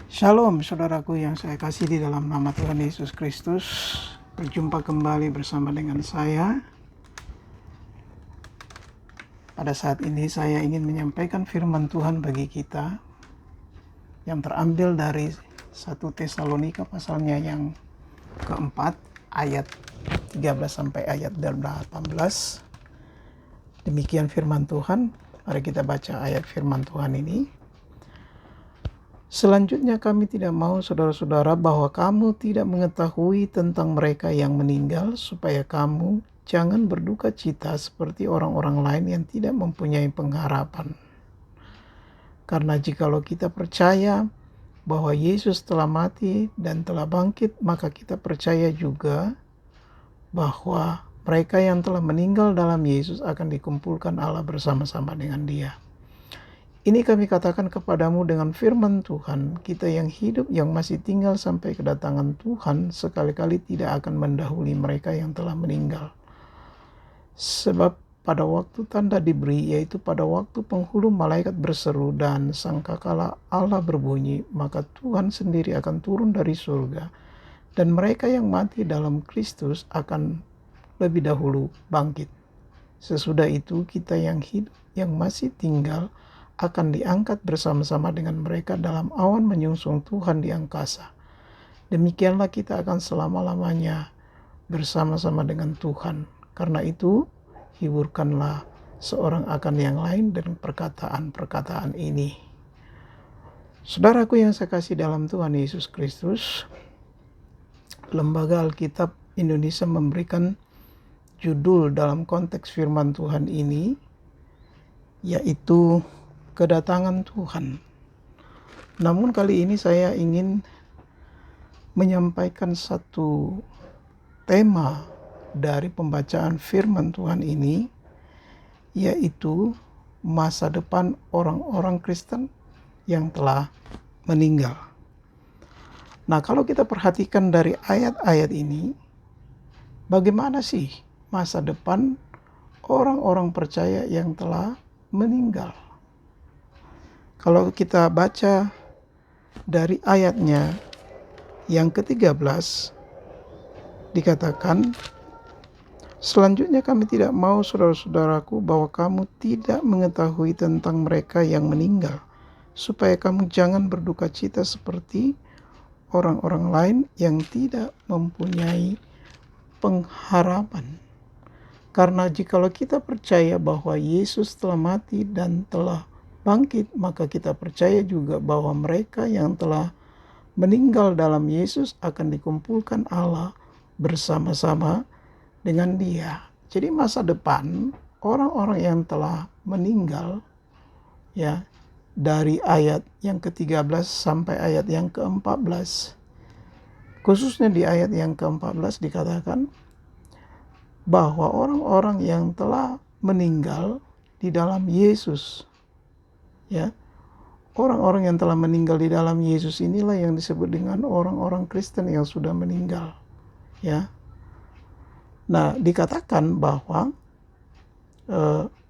Shalom saudaraku yang saya kasih di dalam nama Tuhan Yesus Kristus. Berjumpa kembali bersama dengan saya. Pada saat ini saya ingin menyampaikan firman Tuhan bagi kita yang terambil dari 1 Tesalonika pasalnya yang keempat ayat 13 sampai ayat 18. Demikian firman Tuhan. Mari kita baca ayat firman Tuhan ini. Selanjutnya kami tidak mau saudara-saudara bahwa kamu tidak mengetahui tentang mereka yang meninggal, supaya kamu jangan berduka cita seperti orang-orang lain yang tidak mempunyai pengharapan. Karena jikalau kita percaya bahwa Yesus telah mati dan telah bangkit, maka kita percaya juga bahwa mereka yang telah meninggal dalam Yesus akan dikumpulkan Allah bersama-sama dengan Dia. Ini kami katakan kepadamu dengan firman Tuhan, kita yang hidup yang masih tinggal sampai kedatangan Tuhan sekali-kali tidak akan mendahului mereka yang telah meninggal. Sebab pada waktu tanda diberi, yaitu pada waktu penghulu malaikat berseru dan sangkakala Allah berbunyi, maka Tuhan sendiri akan turun dari surga, dan mereka yang mati dalam Kristus akan lebih dahulu bangkit. Sesudah itu kita yang hidup yang masih tinggal akan diangkat bersama-sama dengan mereka dalam awan menyungsung Tuhan di angkasa. Demikianlah kita akan selama-lamanya bersama-sama dengan Tuhan. Karena itu, hiburkanlah seorang akan yang lain dan perkataan-perkataan ini. Saudaraku yang saya kasih dalam Tuhan Yesus Kristus, Lembaga Alkitab Indonesia memberikan judul dalam konteks firman Tuhan ini, yaitu kedatangan Tuhan. Namun kali ini saya ingin menyampaikan satu tema dari pembacaan firman Tuhan ini, yaitu masa depan orang-orang Kristen yang telah meninggal. Nah, kalau kita perhatikan dari ayat-ayat ini, bagaimana sih masa depan orang-orang percaya yang telah meninggal? Kalau kita baca dari ayatnya yang ke-13, dikatakan, selanjutnya kami tidak mau saudara-saudaraku bahwa kamu tidak mengetahui tentang mereka yang meninggal, supaya kamu jangan berduka cita seperti orang-orang lain yang tidak mempunyai pengharapan. Karena jikalau kita percaya bahwa Yesus telah mati dan telah bangkit, maka kita percaya juga bahwa mereka yang telah meninggal dalam Yesus akan dikumpulkan Allah bersama-sama dengan Dia. Jadi masa depan orang-orang yang telah meninggal, ya, dari ayat yang ke-13 sampai ayat yang ke-14, khususnya di ayat yang ke-14 dikatakan bahwa orang-orang yang telah meninggal di dalam Yesus, ya, orang-orang yang telah meninggal di dalam Yesus inilah yang disebut dengan orang-orang Kristen yang sudah meninggal, ya. Nah, dikatakan bahwa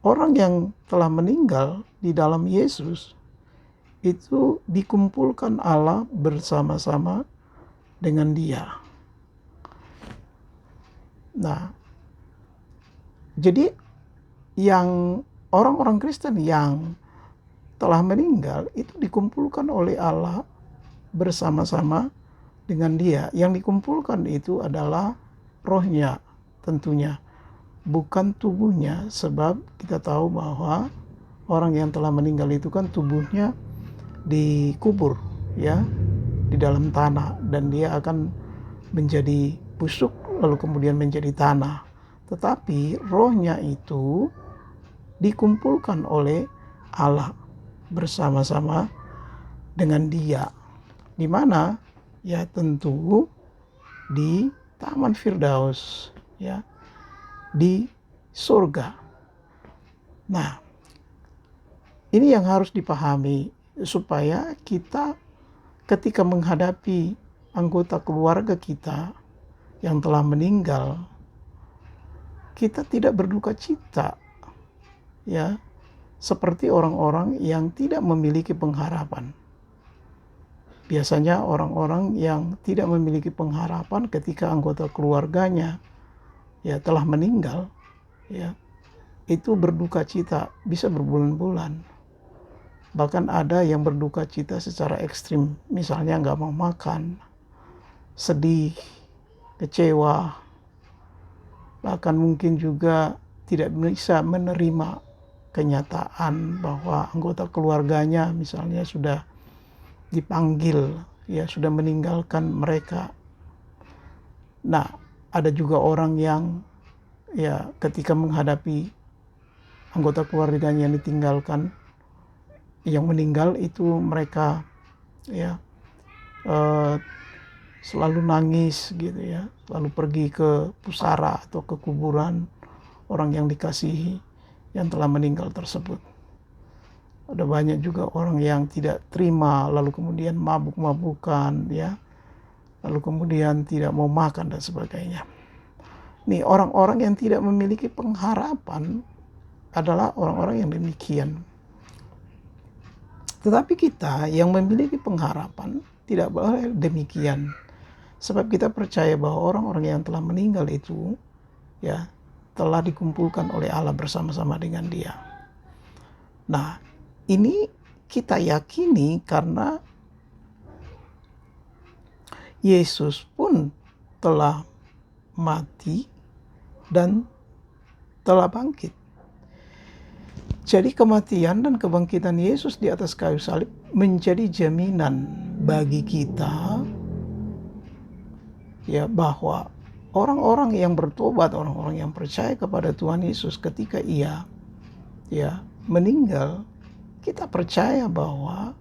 orang yang telah meninggal di dalam Yesus itu dikumpulkan Allah bersama-sama dengan Dia. Nah, jadi yang orang-orang Kristen yang telah meninggal itu dikumpulkan oleh Allah bersama-sama dengan Dia. Yang dikumpulkan itu adalah rohnya tentunya, bukan tubuhnya, sebab kita tahu bahwa orang yang telah meninggal itu kan tubuhnya dikubur, ya, di dalam tanah, dan dia akan menjadi busuk lalu kemudian menjadi tanah. Tetapi rohnya itu dikumpulkan oleh Allah bersama-sama dengan Dia. Di mana? Ya, tentu di Taman Firdaus, ya, di surga. Nah, ini yang harus dipahami supaya kita ketika menghadapi anggota keluarga kita yang telah meninggal, kita tidak berduka cita, ya, seperti orang-orang yang tidak memiliki pengharapan. Biasanya orang-orang yang tidak memiliki pengharapan ketika anggota keluarganya ya telah meninggal, ya itu berduka cita bisa berbulan-bulan. Bahkan ada yang berduka cita secara ekstrim, misalnya nggak mau makan, sedih, kecewa, bahkan mungkin juga tidak bisa menerima kenyataan bahwa anggota keluarganya misalnya sudah dipanggil, ya sudah meninggalkan mereka. Nah, ada juga orang yang ya ketika menghadapi anggota keluarganya yang ditinggalkan, yang meninggal itu mereka ya selalu nangis gitu ya, selalu pergi ke pusara atau ke kuburan orang yang dikasihi yang telah meninggal tersebut. Ada banyak juga orang yang tidak terima, lalu kemudian mabuk-mabukan ya, lalu kemudian tidak mau makan dan sebagainya. Nih, orang-orang yang tidak memiliki pengharapan adalah orang-orang yang demikian. Tetapi kita yang memiliki pengharapan tidak boleh demikian. Sebab kita percaya bahwa orang-orang yang telah meninggal itu ya telah dikumpulkan oleh Allah bersama-sama dengan Dia. Nah, ini kita yakini karena Yesus pun telah mati dan telah bangkit. Jadi kematian dan kebangkitan Yesus di atas kayu salib menjadi jaminan bagi kita ya bahwa orang-orang yang bertobat, orang-orang yang percaya kepada Tuhan Yesus ketika ia ya meninggal, kita percaya bahwa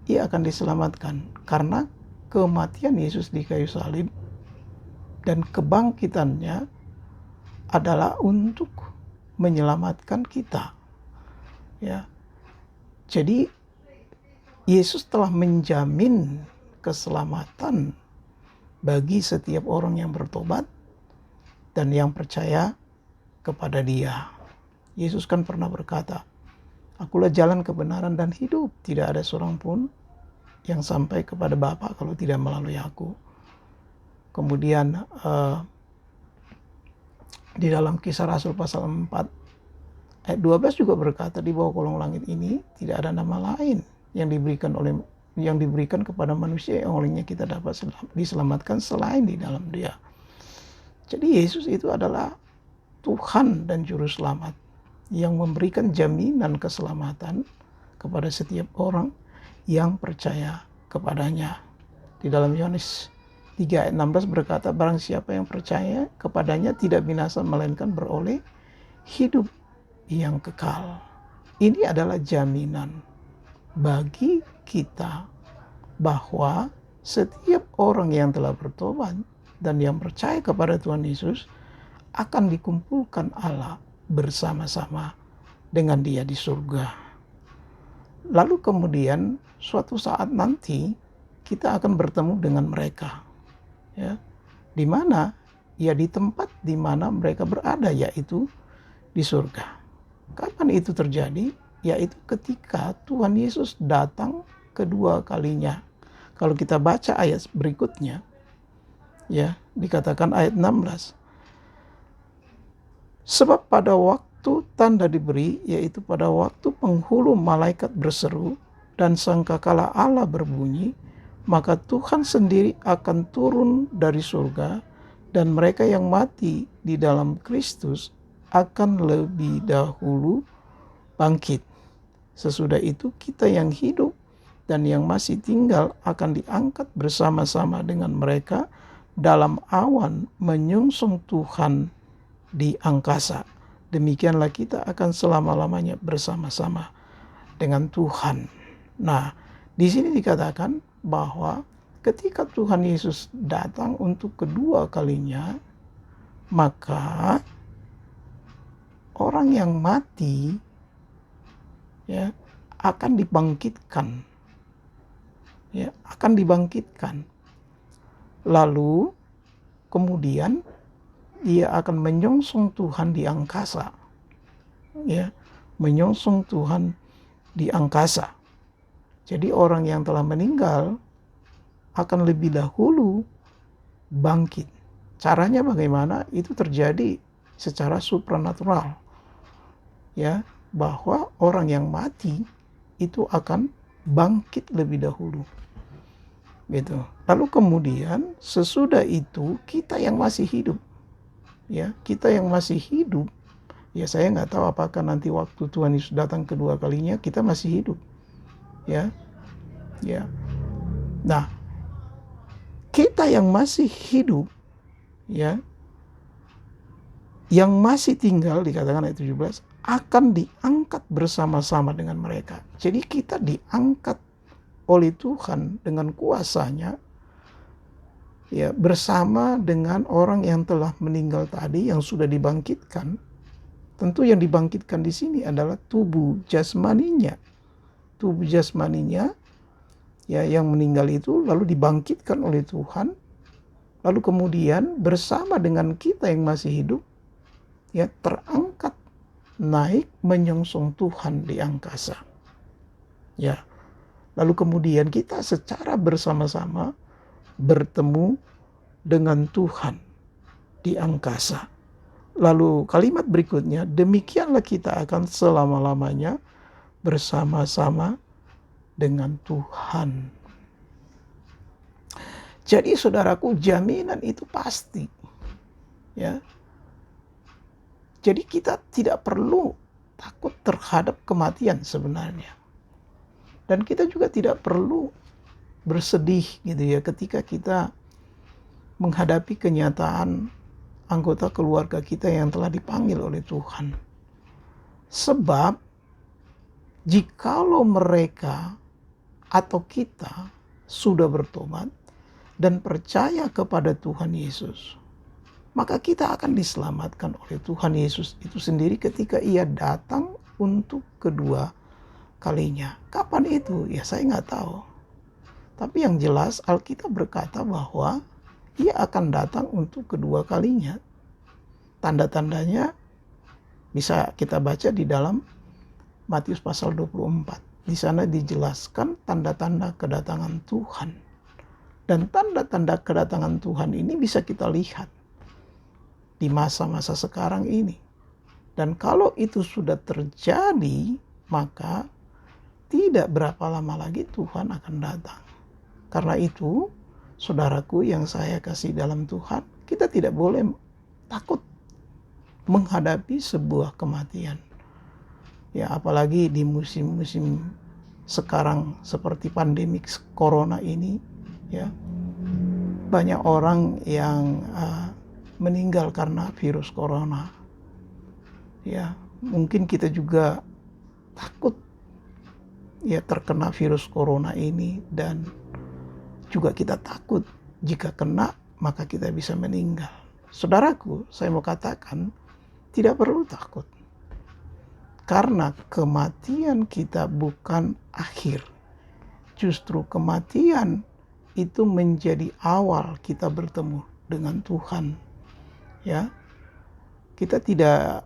ia akan diselamatkan karena kematian Yesus di kayu salib dan kebangkitannya adalah untuk menyelamatkan kita. Ya. Jadi Yesus telah menjamin keselamatan bagi setiap orang yang bertobat dan yang percaya kepada Dia. Yesus kan pernah berkata, "Akulah jalan kebenaran dan hidup. Tidak ada seorang pun yang sampai kepada Bapa kalau tidak melalui aku." Kemudian di dalam Kisah Rasul pasal 4 ayat 12 juga berkata, "Di bawah kolong langit ini tidak ada nama lain yang diberikan kepada manusia yang olehnya kita dapat diselamatkan selain di dalam Dia." Jadi Yesus itu adalah Tuhan dan Juru Selamat yang memberikan jaminan keselamatan kepada setiap orang yang percaya kepadanya. Di dalam Yohanes 3 ayat 16 berkata, "Barang siapa yang percaya kepadanya tidak binasa melainkan beroleh hidup yang kekal." Ini adalah jaminan bagi kita bahwa setiap orang yang telah bertobat dan yang percaya kepada Tuhan Yesus akan dikumpulkan Allah bersama-sama dengan Dia di surga. Lalu kemudian suatu saat nanti kita akan bertemu dengan mereka. Ya, di mana? Ya di tempat di mana mereka berada, yaitu di surga. Kapan itu terjadi? Yaitu ketika Tuhan Yesus datang kedua kalinya. Kalau kita baca ayat berikutnya, ya dikatakan ayat 16. "Sebab pada waktu tanda diberi, yaitu pada waktu penghulu malaikat berseru dan sangkakala Allah berbunyi, maka Tuhan sendiri akan turun dari surga dan mereka yang mati di dalam Kristus akan lebih dahulu bangkit. Sesudah itu kita yang hidup dan yang masih tinggal akan diangkat bersama-sama dengan mereka dalam awan menyongsong Tuhan di angkasa. Demikianlah kita akan selama-lamanya bersama-sama dengan Tuhan." Nah, di sini dikatakan bahwa ketika Tuhan Yesus datang untuk kedua kalinya, maka orang yang mati ya akan dibangkitkan. Ya, akan dibangkitkan. Lalu kemudian dia akan menyongsong Tuhan di angkasa. Ya, menyongsong Tuhan di angkasa. Jadi orang yang telah meninggal akan lebih dahulu bangkit. Caranya bagaimana? Itu terjadi secara supranatural. Ya, bahwa orang yang mati itu akan bangkit lebih dahulu. Gitu. Lalu kemudian sesudah itu kita yang masih hidup. Ya, kita yang masih hidup, ya saya nggak tahu apakah nanti waktu Tuhan Yesus datang kedua kalinya kita masih hidup. Ya. Ya. Nah, kita yang masih hidup, ya, yang masih tinggal, dikatakan ayat 17, akan diangkat bersama-sama dengan mereka. Jadi kita diangkat oleh Tuhan dengan kuasanya, ya, bersama dengan orang yang telah meninggal tadi, yang sudah dibangkitkan. Tentu yang dibangkitkan di sini adalah tubuh jasmaninya. Tubuh jasmaninya, ya, yang meninggal itu lalu dibangkitkan oleh Tuhan. Lalu kemudian bersama dengan kita yang masih hidup, ya, terangkat naik menyongsong Tuhan di angkasa. Ya. Lalu kemudian kita secara bersama-sama bertemu dengan Tuhan di angkasa. Lalu kalimat berikutnya, demikianlah kita akan selama-lamanya bersama-sama dengan Tuhan. Jadi saudaraku, jaminan itu pasti. Ya. Jadi kita tidak perlu takut terhadap kematian sebenarnya. Dan kita juga tidak perlu bersedih gitu ya ketika kita menghadapi kenyataan anggota keluarga kita yang telah dipanggil oleh Tuhan. Sebab jikalau mereka atau kita sudah bertobat dan percaya kepada Tuhan Yesus, maka kita akan diselamatkan oleh Tuhan Yesus itu sendiri ketika Ia datang untuk kedua kalinya. Kapan itu? Ya saya nggak tahu. Tapi yang jelas Alkitab berkata bahwa Ia akan datang untuk kedua kalinya. Tanda-tandanya bisa kita baca di dalam Matius pasal 24. Di sana dijelaskan tanda-tanda kedatangan Tuhan. Dan tanda-tanda kedatangan Tuhan ini bisa kita lihat di masa-masa sekarang ini. Dan kalau itu sudah terjadi, maka tidak berapa lama lagi Tuhan akan datang. Karena itu, saudaraku yang saya kasih dalam Tuhan, kita tidak boleh takut menghadapi sebuah kematian. Ya, apalagi di musim-musim sekarang seperti pandemi corona ini, ya, banyak orang yang meninggal karena virus corona. Ya, mungkin kita juga takut ya terkena virus corona ini, dan juga kita takut jika kena maka kita bisa meninggal. Saudaraku, saya mau katakan tidak perlu takut. Karena kematian kita bukan akhir. Justru kematian itu menjadi awal kita bertemu dengan Tuhan. Ya. Kita tidak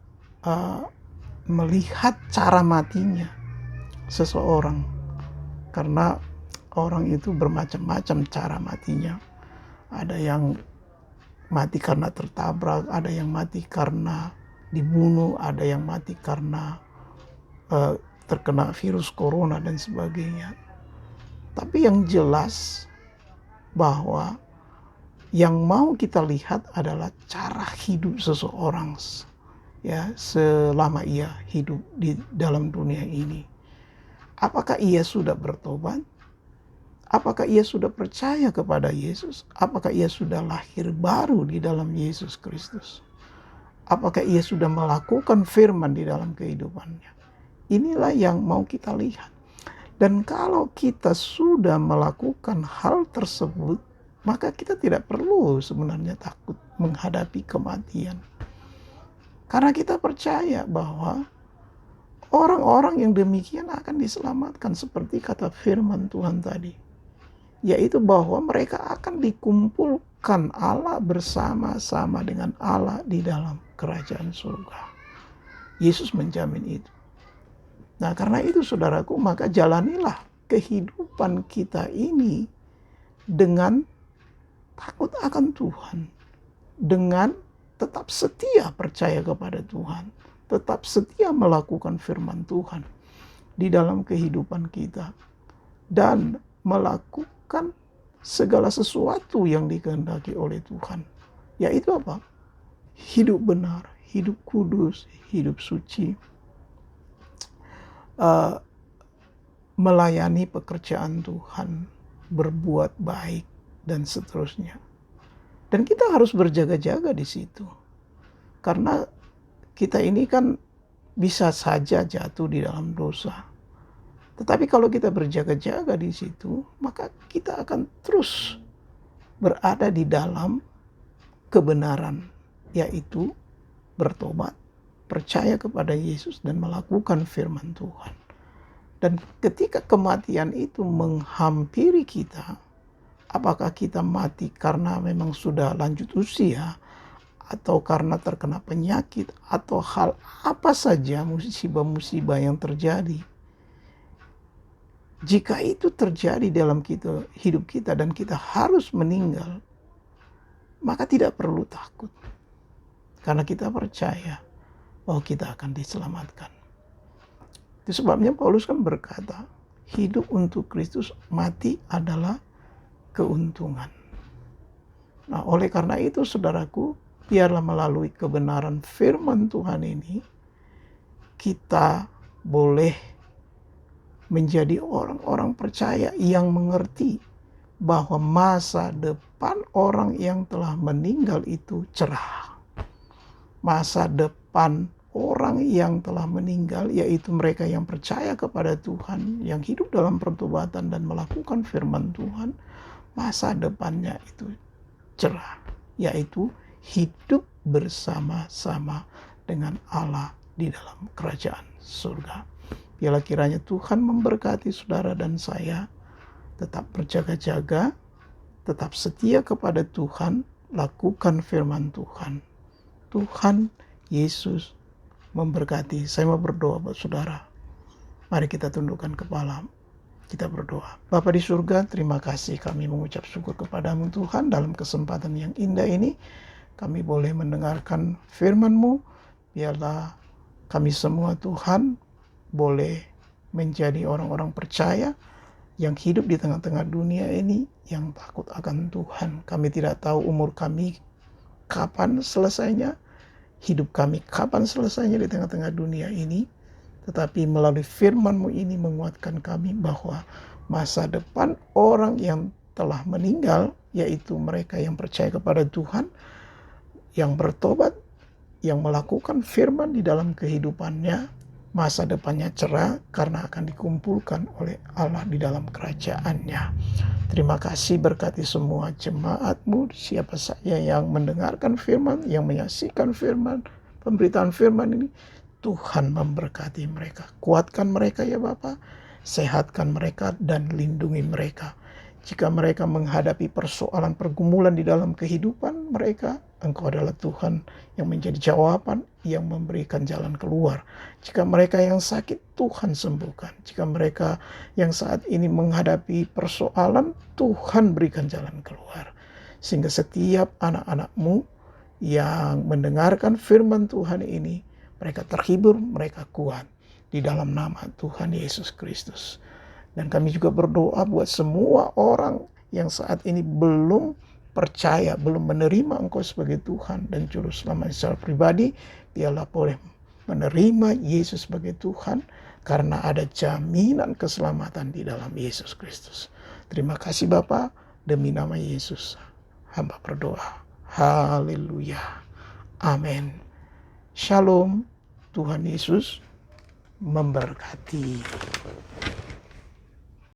melihat cara matinya seseorang, karena orang itu bermacam-macam cara matinya. Ada yang mati karena tertabrak, ada yang mati karena dibunuh, ada yang mati karena terkena virus corona dan sebagainya. Tapi yang jelas bahwa yang mau kita lihat adalah cara hidup seseorang, ya, selama ia hidup di dalam dunia ini. Apakah ia sudah bertobat? Apakah ia sudah percaya kepada Yesus? Apakah ia sudah lahir baru di dalam Yesus Kristus? Apakah ia sudah melakukan firman di dalam kehidupannya? Inilah yang mau kita lihat. Dan kalau kita sudah melakukan hal tersebut, maka kita tidak perlu sebenarnya takut menghadapi kematian. Karena kita percaya bahwa orang-orang yang demikian akan diselamatkan seperti kata firman Tuhan tadi. Yaitu bahwa mereka akan dikumpulkan Allah bersama-sama dengan Allah di dalam kerajaan surga. Yesus menjamin itu. Nah, karena itu saudaraku, maka jalanilah kehidupan kita ini dengan takut akan Tuhan, dengan tetap setia percaya kepada Tuhan, tetap setia melakukan firman Tuhan di dalam kehidupan kita, dan melakukan segala sesuatu yang dikehendaki oleh Tuhan. Yaitu apa? Hidup benar, hidup kudus, hidup suci, melayani pekerjaan Tuhan, berbuat baik, dan seterusnya. Dan kita harus berjaga-jaga di situ. Karena kita ini kan bisa saja jatuh di dalam dosa. Tetapi kalau kita berjaga-jaga di situ, maka kita akan terus berada di dalam kebenaran, yaitu bertobat, percaya kepada Yesus, dan melakukan firman Tuhan. Dan ketika kematian itu menghampiri kita, apakah kita mati karena memang sudah lanjut usia, atau karena terkena penyakit, atau hal apa saja musibah-musibah yang terjadi, jika itu terjadi dalam hidup kita dan kita harus meninggal, maka tidak perlu takut. Karena kita percaya bahwa kita akan diselamatkan. Itu sebabnya Paulus kan berkata, hidup untuk Kristus, mati adalah keuntungan. Nah, oleh karena itu saudaraku, biarlah melalui kebenaran firman Tuhan ini, kita boleh menjadi orang-orang percaya yang mengerti bahwa masa depan orang yang telah meninggal itu cerah. Masa depan orang yang telah meninggal, yaitu mereka yang percaya kepada Tuhan, yang hidup dalam pertobatan dan melakukan firman Tuhan, masa depannya itu cerah, yaitu hidup bersama-sama dengan Allah di dalam kerajaan surga. Biarlah kiranya Tuhan memberkati saudara dan saya, tetap berjaga-jaga, tetap setia kepada Tuhan, lakukan firman Tuhan. Tuhan Yesus memberkati. Saya mau berdoa buat saudara. Mari kita tundukkan kepala, kita berdoa. Bapa di surga, terima kasih, kami mengucap syukur kepadamu Tuhan dalam kesempatan yang indah ini. Kami boleh mendengarkan firman-Mu. Biarlah kami semua Tuhan boleh menjadi orang-orang percaya yang hidup di tengah-tengah dunia ini, yang takut akan Tuhan. Kami tidak tahu umur kami kapan selesainya, hidup kami kapan selesainya di tengah-tengah dunia ini. Tetapi melalui firman-Mu ini menguatkan kami bahwa masa depan orang yang telah meninggal, yaitu mereka yang percaya kepada Tuhan, yang bertobat, yang melakukan firman di dalam kehidupannya, masa depannya cerah karena akan dikumpulkan oleh Allah di dalam kerajaan-Nya. Terima kasih, berkati semua jemaat-Mu, siapa saja yang mendengarkan firman, yang menyaksikan firman, pemberitaan firman ini. Tuhan memberkati mereka, kuatkan mereka ya Bapa, sehatkan mereka dan lindungi mereka. Jika mereka menghadapi persoalan pergumulan di dalam kehidupan mereka, Engkau adalah Tuhan yang menjadi jawaban, yang memberikan jalan keluar. Jika mereka yang sakit, Tuhan sembuhkan. Jika mereka yang saat ini menghadapi persoalan, Tuhan berikan jalan keluar. Sehingga setiap anak-anak-Mu yang mendengarkan firman Tuhan ini, mereka terhibur, mereka kuat. Di dalam nama Tuhan Yesus Kristus. Dan kami juga berdoa buat semua orang yang saat ini belum percaya, belum menerima Engkau sebagai Tuhan dan Juru Selamat secara pribadi. Biarlah boleh menerima Yesus sebagai Tuhan, karena ada jaminan keselamatan di dalam Yesus Kristus. Terima kasih Bapa, demi nama Yesus hamba berdoa. Haleluya. Amin. Shalom. Tuhan Yesus memberkati.